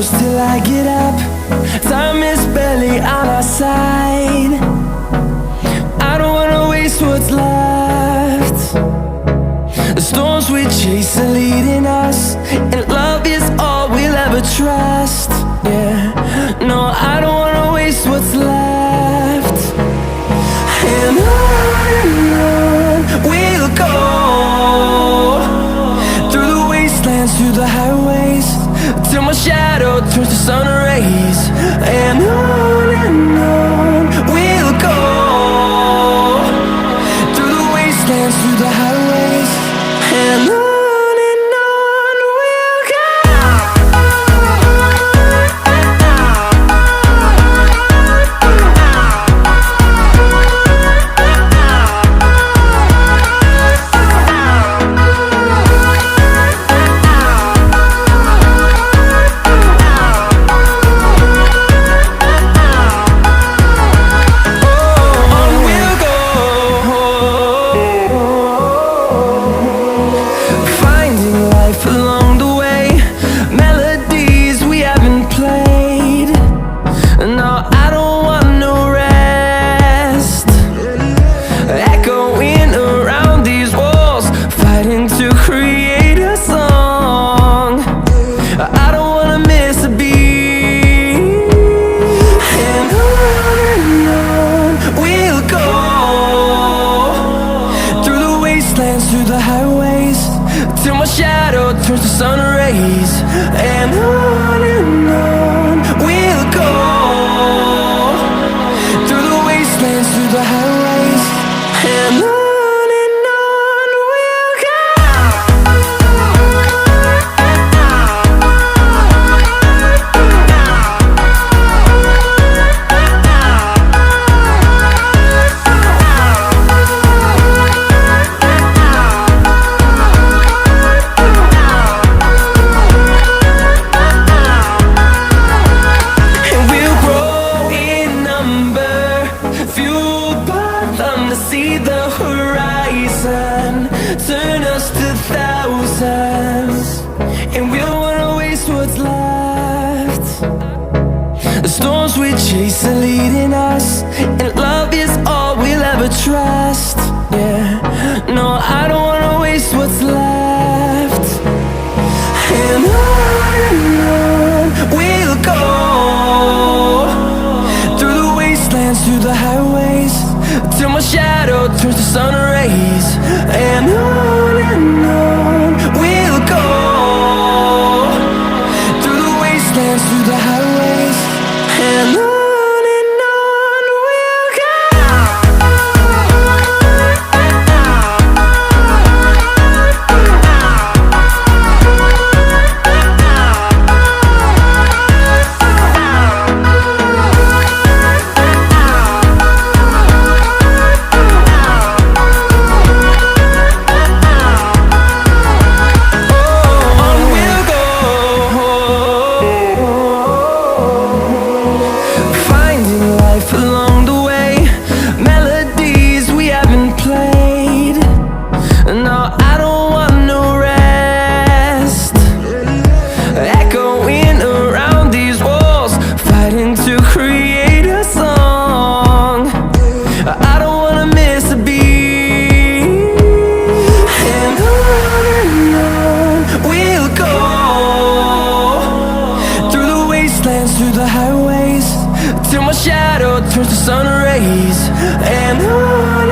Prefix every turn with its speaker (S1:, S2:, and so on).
S1: close till I get up. Time is barely on our side. I don't wanna waste what's left. The storms we chase are leading us, and love is all we'll ever trust. Yeah, no, I don't wanna waste what's left. And on we'll go, through the wastelands, through the highways, till my shadow turns to sun rays. And on we'll go, through the wastelands, through the highways, and on we'll go. Through the highways, till my shadow turns to sun rays. And on we'll go, through the wastelands, through the highways, and on we'll go. See the horizon, turn us to thousands, and we don't wanna waste what's left. The storms we chase are leading us, and love is all we'll ever trust. Yeah, no, I don't wanna waste what's left. And on we'll go, through the wastelands, through the highways, till my shadow turns to sun rays. And on we'll go, through the wastelands, through the highways, and on we'll go. Through the highways, till my shadow turns to sun rays. And on